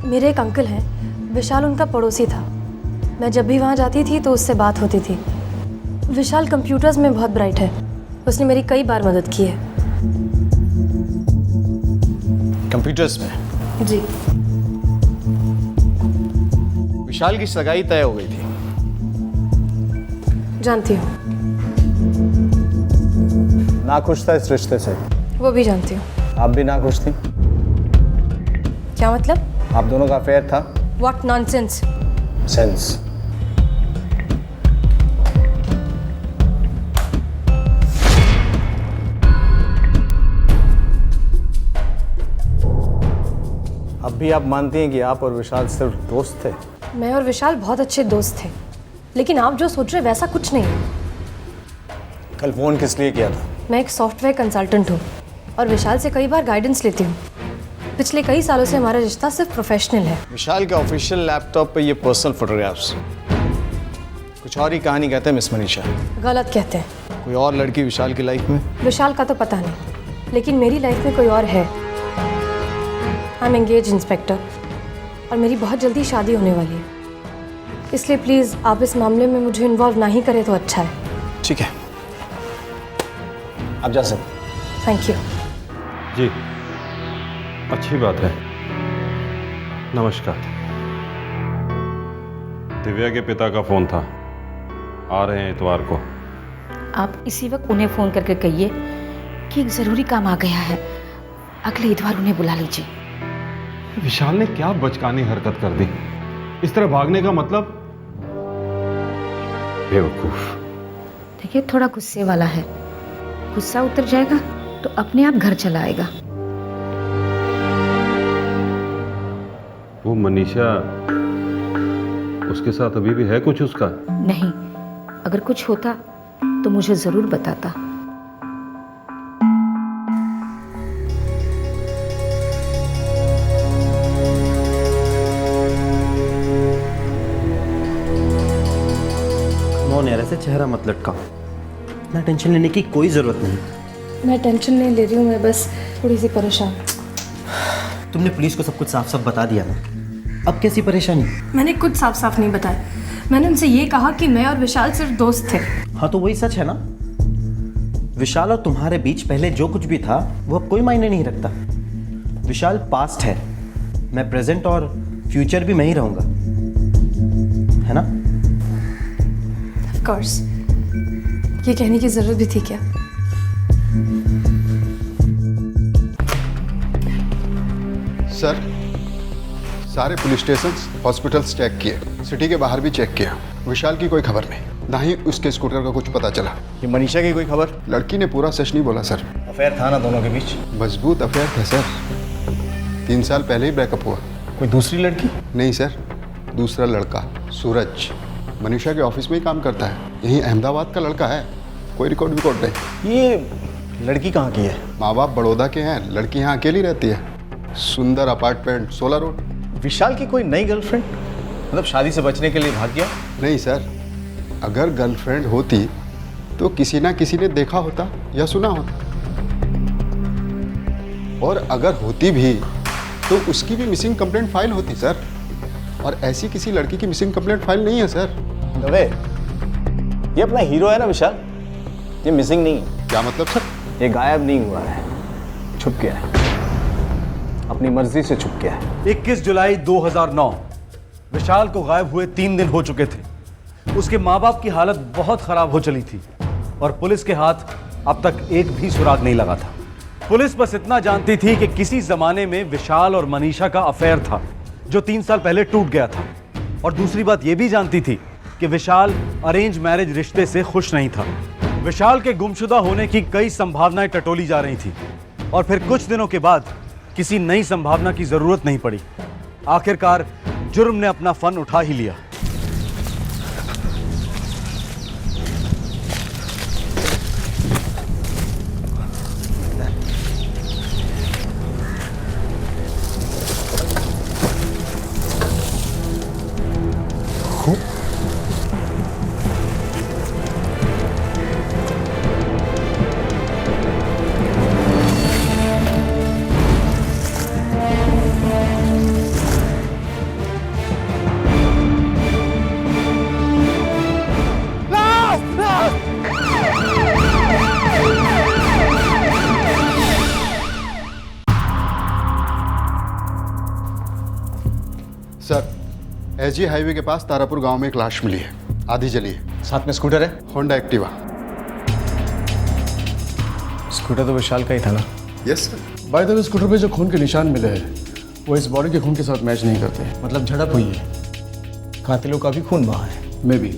मेरे एक अंकल हैं, विशाल उनका पड़ोसी था। मैं जब भी वहाँ जाती थी तो उससे बात होती थी। विशाल कंप्यूटर्स में बहुत ब्राइट है, उसने मेरी कई बार मदद की है। कंप्यूटर्स में? जी। विशाल की सगाई तय हो गई थी। जानती हूँ। ना खुश था इस रिश्ते से? वो भी जानती हूँ। आप भी ना खुश थी? क्या मतलब? आप दोनों का अफेयर था? What nonsense? सेंस। अब भी आप मानती हैं कि आप और विशाल सिर्फ दोस्त थे? मैं और विशाल बहुत अच्छे दोस्त थे, लेकिन आप जो सोच रहे वैसा कुछ नहीं है। कल फोन किस लिए किया था? मैं एक सॉफ्टवेयर कंसल्टेंट हूँ और विशाल से कई बार गाइडेंस लेती हूँ। पिछले कई सालों से हमारा रिश्ता सिर्फ प्रोफेशनल है। विशाल के ऑफिशियल लैपटॉप पे ये पर्सनल फोटोग्राफ्स कुछ और ही कहानी कहते हैं मिस मनीषा। गलत कहते हैं। कोई और लड़की विशाल की लाइफ में? विशाल का तो पता नहीं, लेकिन मेरी लाइफ में कोई और है। आई एम एंगेज इंस्पेक्टर और मेरी बहुत जल्दी शादी होने वाली है, इसलिए प्लीज़ आप इस मामले में मुझे इन्वॉल्व ना ही करें तो अच्छा है। ठीक है, आप जा सकते। Thank you. जी अच्छी बात है। नमस्कार। दिव्या के पिता का फोन था, आ रहे हैं इतवार को। आप इसी वक्त उन्हें फोन करके कहिए कि एक जरूरी काम आ गया है, अगले इतवार उन्हें बुला लीजिए। विशाल ने क्या बचकानी हरकत कर दी? इस तरह भागने का मतलब? बेवकूफ। देखिए थोड़ा गुस्से वाला है, गुस्सा उतर जाएगा तो अपने आप घर चला आएगा। वो मनीषा, उसके साथ अभी भी है कुछ उसका? नहीं, अगर कुछ होता तो मुझे जरूर बताता। कौन यार, ऐसे चेहरा मत लटकाओ। इतना टेंशन लेने की कोई ज़रूरत नहीं। मैं टेंशन नहीं ले रही हूँ, मैं बस थोड़ी सी परेशान। तुमने पुलिस को सब कुछ साफ साफ बता दिया ना, अब कैसी परेशानी? मैंने कुछ साफ साफ नहीं बताया। मैंने उनसे ये कहा कि मैं और विशाल सिर्फ दोस्त थे। हाँ तो वही सच है ना। विशाल और तुम्हारे बीच पहले जो कुछ भी था वो अब कोई मायने नहीं रखता। विशाल पास्ट है, मैं प्रेजेंट और फ्यूचर भी मैं ही रहूंगा, है ना? Of course. ये कहने की जरूरत भी थी क्या? सर, सारे पुलिस स्टेशन हॉस्पिटल्स चेक किए, सिटी के बाहर भी चेक किया, विशाल की कोई खबर नहीं, ना ही उसके स्कूटर का कुछ पता चला। ये मनीषा की कोई खबर? लड़की ने पूरा सच नहीं बोला सर। अफेयर था ना दोनों के बीच? मजबूत अफेयर था सर, 3 साल पहले ही ब्रेकअप हुआ। कोई दूसरी लड़की? नहीं सर, दूसरा लड़का सूरज मनीषा के ऑफिस में ही काम करता है, यहीं अहमदाबाद का लड़का है, कोई रिकॉर्ड नहीं। ये लड़की कहाँ की है? माँ बाप बड़ौदा के हैं, लड़की यहाँ अकेली रहती है, सुंदर अपार्टमेंट 16 रोड। विशाल की कोई नई गर्लफ्रेंड? मतलब शादी से बचने के लिए भाग गया? नहीं सर, अगर गर्लफ्रेंड होती तो किसी ना किसी ने देखा होता या सुना होता, और अगर होती भी तो उसकी भी मिसिंग कंप्लेंट फाइल होती सर। और ऐसी किसी लड़की की मिसिंग कंप्लेंट फाइल नहीं है सर। दवे, ये अपना हीरो है ना विशाल, ये मिसिंग नहीं है। क्या मतलब सर? ये गायब नहीं हुआ है, छुप गया है, अपनी मर्जी से छुप गया है। 21 जुलाई 2009 विशाल को गायब हुए 3 दिन हो चुके थे। उसके माँ बाप की हालत बहुत खराब हो चली थी और पुलिस के हाथ अब तक एक भी सुराग नहीं लगा था। पुलिस बस इतना जानती थी कि किसी जमाने में विशाल और मनीषा का अफेयर था जो 3 साल पहले टूट गया था। और दूसरी बात यह भी जानती थी कि विशाल अरेंज मैरिज रिश्ते से खुश नहीं था। विशाल के गुमशुदा होने की कई संभावनाएं टटोली जा रही थी और फिर कुछ दिनों के बाद किसी नई संभावना की जरूरत नहीं पड़ी। आखिरकार जुर्म ने अपना फन उठा ही लिया। सर, एसजी हाईवे के पास तारापुर गांव में एक लाश मिली है, आधी जली है। साथ में स्कूटर है? Honda Activa. स्कूटर तो विशाल का ही था ना? Yes sir. By the way, scooter पे जो खून के निशान मिले हैं वो इस बॉडी के खून के साथ मैच नहीं करते। मतलब झड़प हुई है, कातिलों का भी खून बहा है। May be.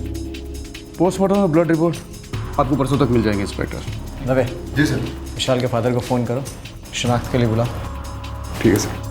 पोस्टमार्टम और ब्लड रिपोर्ट आपको परसों तक मिल जाएंगे इंस्पेक्टर। दवे। जी सर। विशाल के फादर को फ़ोन करो, शनाख्त के लिए बुला। ठीक है सर।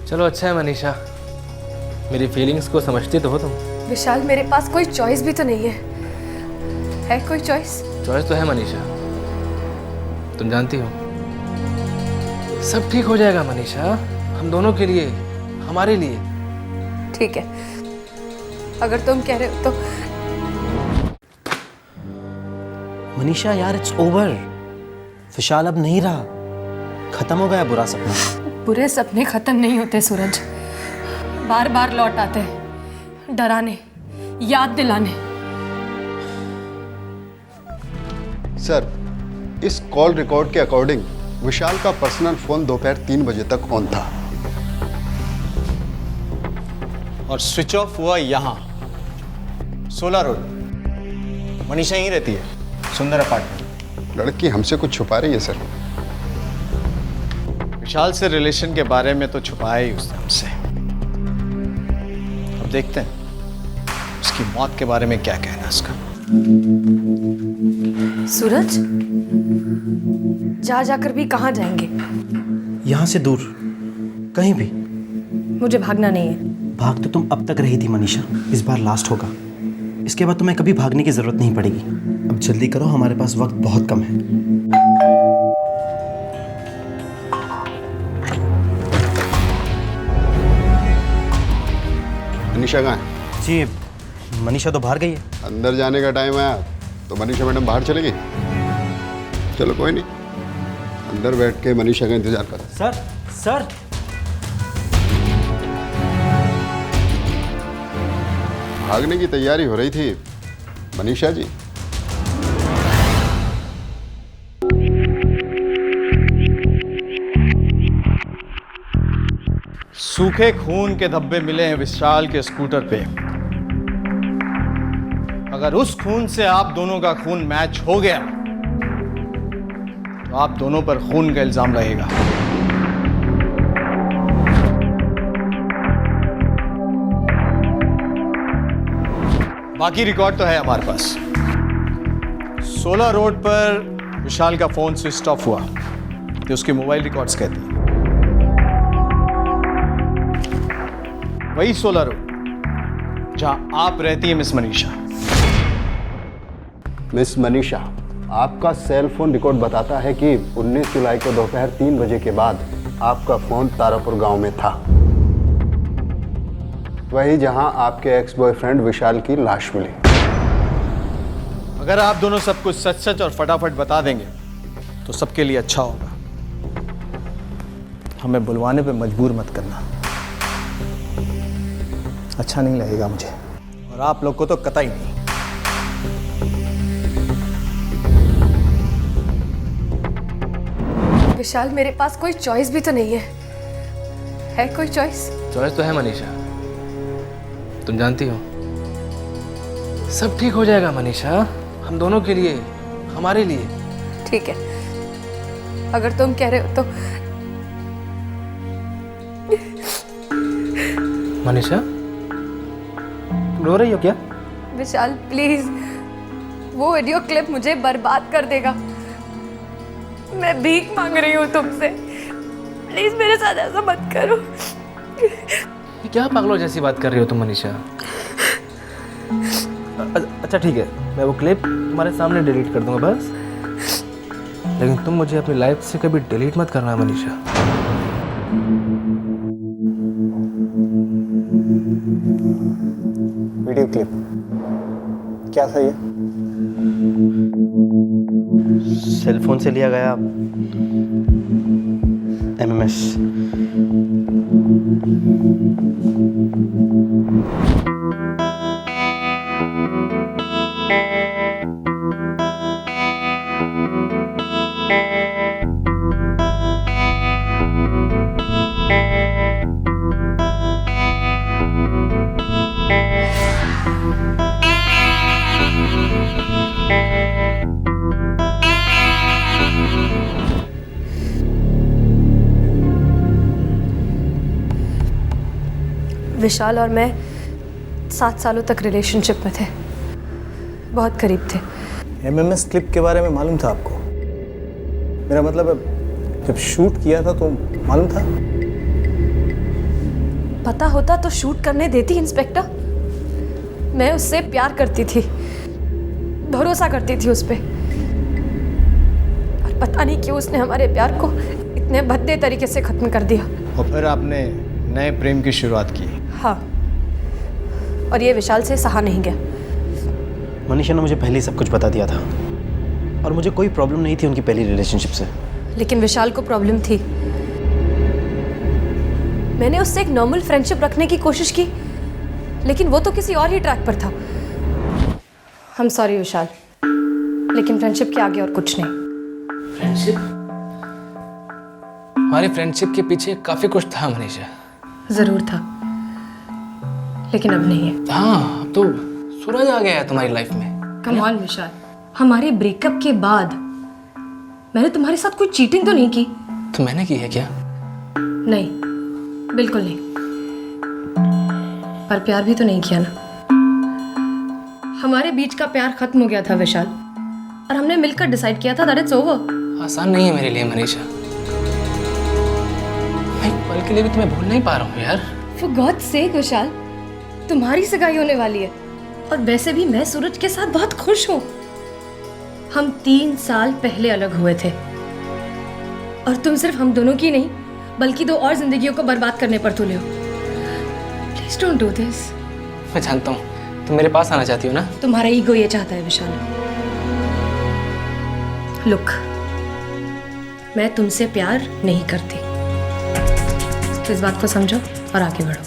चलो अच्छा है मनीषा, मेरी फीलिंग्स को समझती तो हो तुम। विशाल, मेरे पास कोई चॉइस भी तो नहीं है कोई चॉइस? चॉइस तो है मनीषा, तुम जानती हो। सब ठीक हो जाएगा मनीषा, हम दोनों के लिए, हमारे लिए। ठीक है, अगर तुम कह रहे हो तो। मनीषा यार, इट्स ओवर। विशाल अब नहीं रहा, खत्म हो गया बुरा सपना। बुरे सपने खत्म नहीं होते सूरज, बार बार लौट आते हैं, डराने, याद दिलाने। सर, इस कॉल रिकॉर्ड के अकॉर्डिंग विशाल का पर्सनल फोन दोपहर 3 बजे तक ऑन था और स्विच ऑफ हुआ यहाँ 16 रोड। मनीषा यहीं रहती है, सुंदर अपार्टमेंट। लड़की हमसे कुछ छुपा रही है सर। विशाल से रिलेशन के बारे में तो छुपाया ही उसने हमसे। अब देखते हैं उसकी मौत के बारे में क्या कहना है उसका। सूरज, जाकर भी कहाँ जाएंगे? यहाँ से दूर, कहीं भी। मुझे भागना नहीं है। भाग तो तुम अब तक रही थी मनीषा, इस बार लास्ट होगा। इसके बाद तुम्हें कभी भागने की जरूरत नहीं पड़ेगी। अब जल्दी करो, हमारे पास वक्त बहुत कम है। मनीषा कहाँ है? जी, मनीषा तो बाहर गई है। अंदर जाने का टाइम आया तो मनीषा मैडम बाहर चलेगी। चलो कोई नहीं, अंदर बैठ के मनीषा का इंतजार कर। सर भागने की तैयारी हो रही थी मनीषा जी। सूखे खून के धब्बे मिले हैं विशाल के स्कूटर पे। अगर उस खून से आप दोनों का खून मैच हो गया तो आप दोनों पर खून का इल्जाम रहेगा। बाकी रिकॉर्ड तो है हमारे पास। 16 रोड पर विशाल का फोन स्विच ऑफ हुआ, तो उसके मोबाइल रिकॉर्ड्स कहते हैं। वही 16 रोड जहां आप रहती हैं मिस मनीषा। मिस मनीषा, आपका सेल फोन रिकॉर्ड बताता है कि 19 जुलाई को दोपहर 3 बजे के बाद आपका फोन तारापुर गांव में था, वही जहां आपके एक्स बॉयफ्रेंड विशाल की लाश मिली। अगर आप दोनों सब कुछ सच सच और फटाफट बता देंगे तो सबके लिए अच्छा होगा। हमें बुलवाने पे मजबूर मत करना, अच्छा नहीं लगेगा मुझे, और आप लोग को तो कतई नहीं। विशाल, मेरे पास कोई चॉइस भी तो नहीं है कोई चॉइस? चॉइस तो है मनीषा, तुम जानती हो। सब ठीक हो जाएगा मनीषा, हम दोनों के लिए, हमारे लिए। ठीक है, अगर तुम कह रहे हो तो। मनीषा, तुम रो रही हो क्या? विशाल प्लीज, वो वीडियो क्लिप मुझे बर्बाद कर देगा। मैं भीख मांग रही हूँ तुमसे, प्लीज मेरे साथ ऐसा मत करो। ये क्या पागलों जैसी बात कर रही हो तुम मनीषा? अच्छा ठीक है, मैं वो क्लिप तुम्हारे सामने डिलीट कर दूंगा बस, लेकिन तुम मुझे अपनी लाइफ से कभी डिलीट मत करना मनीषा। वीडियो क्लिप क्या था ये? सेल फोन से लिया गया MMS। विशाल और मैं 7 सालों तक रिलेशनशिप में थे, बहुत करीब थे। MMS क्लिप के बारे में मालूम था आपको? मेरा मतलब है, जब शूट किया था तो मालूम था? पता होता तो शूट करने देती इंस्पेक्टर। मैं उससे प्यार करती थी, भरोसा करती थी उस पर, और पता नहीं क्यों उसने हमारे प्यार को इतने भद्दे तरीके से खत्म कर दिया। और फिर आपने नए प्रेम की शुरुआत की। हाँ, और ये विशाल से सहा नहीं गया। मनीषा ने मुझे पहले ही सब कुछ बता दिया था, और मुझे कोई प्रॉब्लम नहीं थी उनकी पहली रिलेशनशिप से। लेकिन विशाल को प्रॉब्लम थी। मैंने उससे एक नॉर्मल फ्रेंडशिप रखने की कोशिश की, लेकिन वो तो किसी और ही ट्रैक पर था। हम सॉरी विशाल, लेकिन फ्रेंडशिप के आगे और कुछ नहीं। फ्रेंडशिप? हमारी फ्रेंडशिप के पीछे काफी कुछ था मनीषा। जरूर था, लेकिन अब नहीं है। हाँ, अब तो सूरज आ गया है तुम्हारी लाइफ में। कम ऑन विशाल, हमारे ब्रेकअप के बाद मैंने तुम्हारे साथ कोई चीटिंग तो नहीं की? तो मैंने की है क्या? नहीं, बिल्कुल नहीं। पर प्यार भी तो नहीं किया ना। हमारे बीच का प्यार खत्म हो गया था विशाल, और हमने मिलकर डिसाइड किया था दैट इट्स ओवर। आसान नहीं है मेरे लिए मनीषा, मैं एक पल के लिए भी तुम्हें भूल नहीं पा रहा हूँ यार। For God's sake विशाल, तुम्हारी सगाई होने वाली है, और वैसे भी मैं सूरज के साथ बहुत खुश हूँ। हम 3 साल पहले अलग हुए थे, और तुम सिर्फ हम दोनों की नहीं बल्कि 2 और जिंदगियों को बर्बाद करने पर तुले हो। Please don't do this. मैं जानता हूँ तुम मेरे पास आना चाहती हो ना। तुम्हारा ईगो ये चाहता है विशाल। लुक, मैं तुमसे प्यार नहीं करती, तो इस बात को समझो और आगे बढ़ो।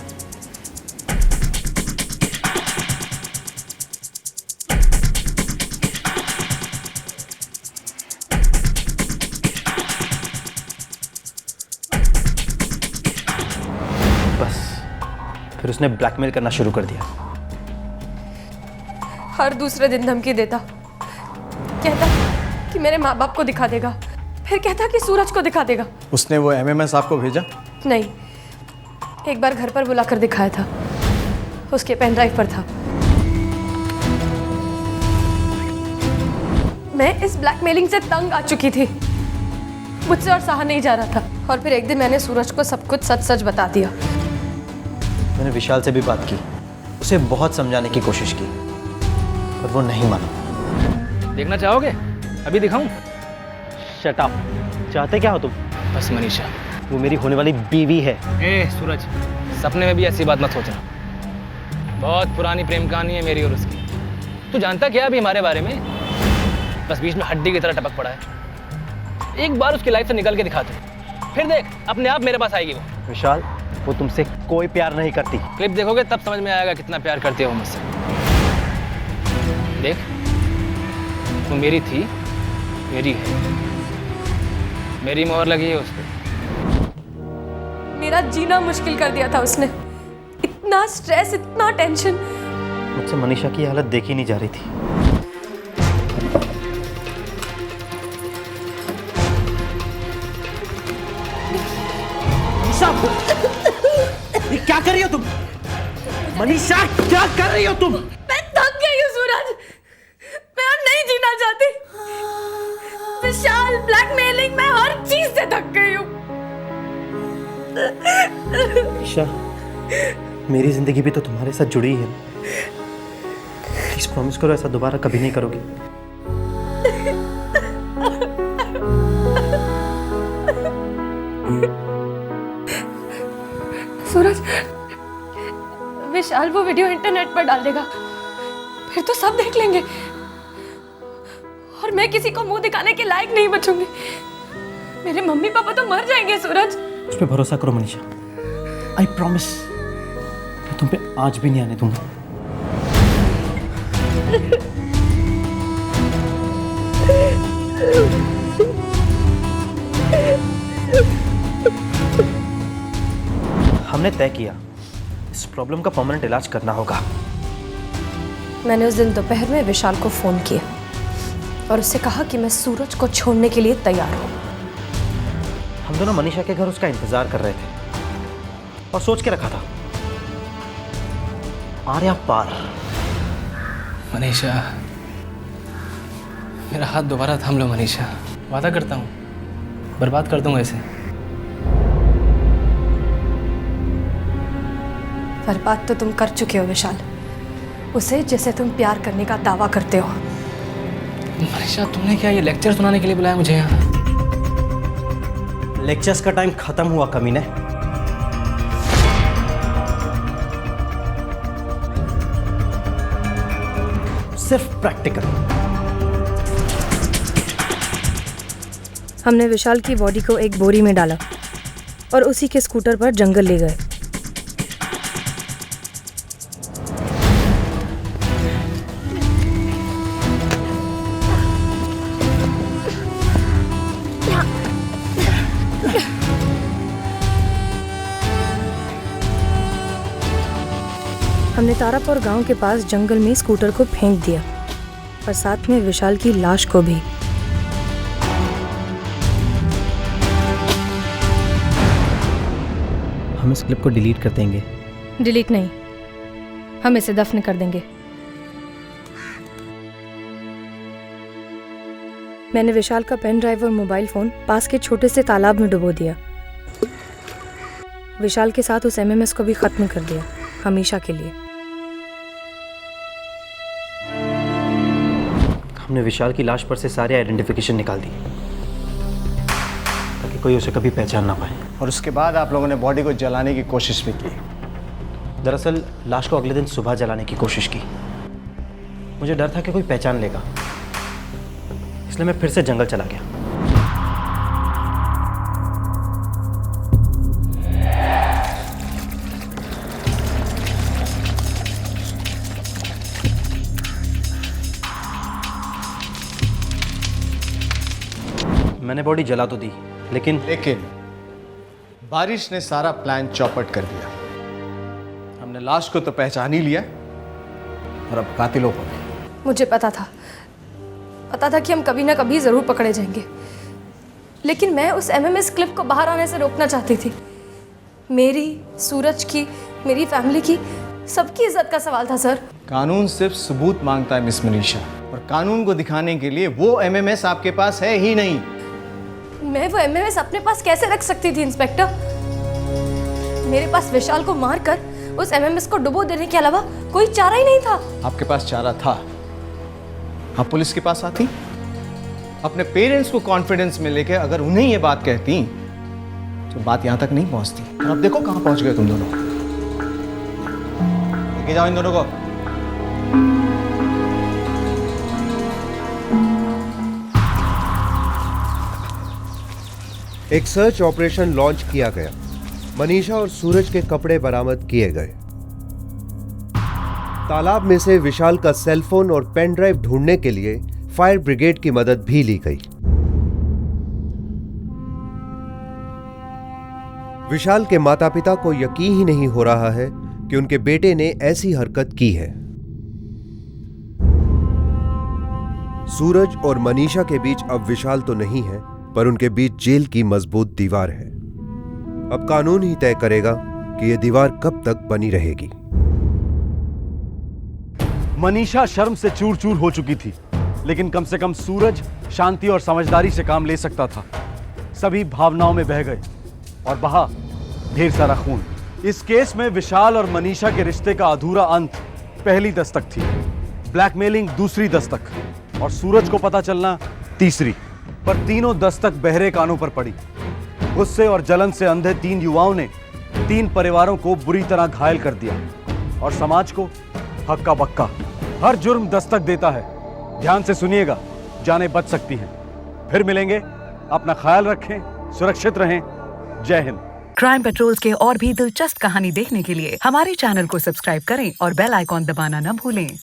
बस फिर उसने ब्लैकमेल करना शुरू कर दिया। हर दूसरे दिन धमकी देता, कहता कि मेरे माँ बाप को दिखा देगा, फिर कहता कि सूरज को दिखा देगा। उसने वो एमएमएस आपको भेजा? नहीं, एक बार घर पर बुलाकर दिखाया था, उसके पेन ड्राइव पर था। मैं इस ब्लैकमेलिंग से तंग आ चुकी थी, मुझसे और सहा नहीं जा रहा था। और फिर एक दिन मैंने सूरज को सब कुछ सच सच बता दिया। मैंने विशाल से भी बात की, उसे बहुत समझाने की कोशिश की, पर वो नहीं माना। देखना चाहोगे? अभी दिखाऊं? Shut up. चाहते क्या हो तुम? बस मनीषा, वो मेरी होने वाली बीवी है। ए सूरज, सपने में भी ऐसी बात मत सोचना। बहुत पुरानी प्रेम कहानी है मेरी और उसकी। तू जानता क्या अभी हमारे बारे में? बस बीच में हड्डी की तरह टपक पड़ा है। एक बार उसकी लाइफ से निकल के दिखा दे, फिर देख अपने आप मेरे पास आएगी वो। विशाल, वो तुमसे कोई प्यार नहीं करती। क्लिप देखोगे तब समझ में आएगा कितना प्यार करती है वो मुझसे। देख, वो मेरी थी, मेरी है, मेरी मोहर लगी है उस पर। मेरा जीना मुश्किल कर दिया था उसने। इतना स्ट्रेस, इतना टेंशन। मुझसे मनीषा की हालत देखी नहीं जा रही थी। ये क्या कर रही हो तुम? मनीषा, क्या कर रही हो तुम? मैं थक गई हूँ सूरज, मैं अब नहीं जीना चाहती। विशाल, ब्लैकमेलिंग, मैं हर चीज से थक गई हूँ। मनीषा, मेरी जिंदगी भी तो तुम्हारे साथ जुड़ी है। प्लीज प्रॉमिस करो ऐसा दोबारा कभी नहीं करोगे। सूरज, विशाल वो वीडियो इंटरनेट पर डाल देगा, फिर तो सब देख लेंगे और मैं किसी को मुंह दिखाने के लायक नहीं बचूंगी। मेरे मम्मी पापा तो मर जाएंगे सूरज। उस पे भरोसा करो मनीषा, आई प्रॉमिस मैं तुम पे आज भी नहीं आने दूंगा। हमने तय किया इस प्रॉब्लम का परमानेंट इलाज करना होगा। मैंने उस दिन दोपहर में विशाल को फोन किया और उससे कहा कि मैं सूरज को छोड़ने के लिए तैयार हूं। हम दोनों मनीषा के घर उसका इंतजार कर रहे थे और सोच के रखा था, आर्या पार। मनीषा, मेरा हाथ दोबारा थाम लो मनीषा, वादा करता हूँ बर्बाद कर दूंगा इसे। बर्बाद तो तुम कर चुके हो विशाल, उसे जिसे तुम प्यार करने का दावा करते हो। मनीषा, तुमने क्या ये लेक्चर सुनाने के लिए बुलाया मुझे यहाँ? लेक्चर्स का टाइम खत्म हुआ कमीने। सिर्फ प्रैक्टिकल। हमने विशाल की बॉडी को एक बोरी में डाला और उसी के स्कूटर पर जंगल ले गए। हमने तारापुर गांव के पास जंगल में स्कूटर को फेंक दिया और साथ में विशाल की लाश को भी। हम इस क्लिप को डिलीट कर देंगे। डिलीट नहीं, हम इसे दफन कर देंगे। मैंने विशाल का पेन ड्राइव और मोबाइल फोन पास के छोटे से तालाब में डुबो दिया। विशाल के साथ उस एमएमएस को भी खत्म कर दिया, हमेशा के लिए। हमने विशाल की लाश पर से सारी आइडेंटिफिकेशन निकाल दी ताकि कोई उसे कभी पहचान ना पाए। और उसके बाद आप लोगों ने बॉडी को जलाने की कोशिश भी की। दरअसल लाश को अगले दिन सुबह जलाने की कोशिश की। मुझे डर था कि कोई पहचान लेगा, इसलिए मैं फिर से जंगल चला गया। मैंने बॉडी जला तो दी, लेकिन बारिश ने सारा प्लान चौपट कर दिया। हमने लाश को तो पहचान ही लिया और अब कातिलों को भी। मुझे पता था कि हम कभी ना कभी ज़रूर पकड़े जाएंगे, लेकिन मैं उस एमएमएस क्लिप को बाहर आने से रोकना चाहती थी। मेरी, सूरज की, मेरी फैमिली की, सबकी इज्जत का सवाल था सर। कानून सिर्फ सबूत मांगता है मिस मनीषा, और कानून को दिखाने के लिए वो एमएमएस आपके पास है ही नहीं। मैं वो एमएमएस अपने पास कैसे रख सकती थी इंस्पेक्टर? मेरे पास विशाल को मारकर उस एमएमएस को डुबो देने के अलावा कोई चारा ही नहीं था। आपके पास चारा था, आप पुलिस के पास आती, अपने पेरेंट्स को कॉन्फिडेंस में लेके अगर उन्हें ये बात कहती तो बात यहां तक नहीं पहुंचती। और अब देखो कहां पहुंच गए तुम दोनों। लेके जाओ इन दोनों को। एक सर्च ऑपरेशन लॉन्च किया गया। मनीषा और सूरज के कपड़े बरामद किए गए। तालाब में से विशाल का सेलफोन और पेन ड्राइव ढूंढने के लिए फायर ब्रिगेड की मदद भी ली गई। विशाल के माता पिता को यकीन ही नहीं हो रहा है कि उनके बेटे ने ऐसी हरकत की है। सूरज और मनीषा के बीच अब विशाल तो नहीं है, पर उनके बीच जेल की मजबूत दीवार है। अब कानून ही तय करेगा कि यह दीवार कब तक बनी रहेगी। मनीषा शर्म से चूर चूर हो चुकी थी, लेकिन कम से कम सूरज शांति और समझदारी से काम ले सकता था। सभी भावनाओं में बह गए और बहा ढेर सारा खून। इस केस में विशाल और मनीषा के रिश्ते का अधूरा अंत पहली दस्तक थी, ब्लैकमेलिंग दूसरी दस्तक और सूरज को पता चलना तीसरी। पर तीनों दस्तक बहरे कानों पर पड़ी। गुस्से और जलन से अंधे 3 युवाओं ने 3 परिवारों को बुरी तरह घायल कर दिया और समाज को हक्का बक्का। हर जुर्म दस्तक देता है, ध्यान से सुनिएगा, जाने बच सकती हैं। फिर मिलेंगे, अपना ख्याल रखें, सुरक्षित रहें। जय हिंद। क्राइम पेट्रोल्स के और भी दिलचस्प कहानी देखने के लिए हमारे चैनल को सब्सक्राइब करें और बेल आइकॉन दबाना न भूलें।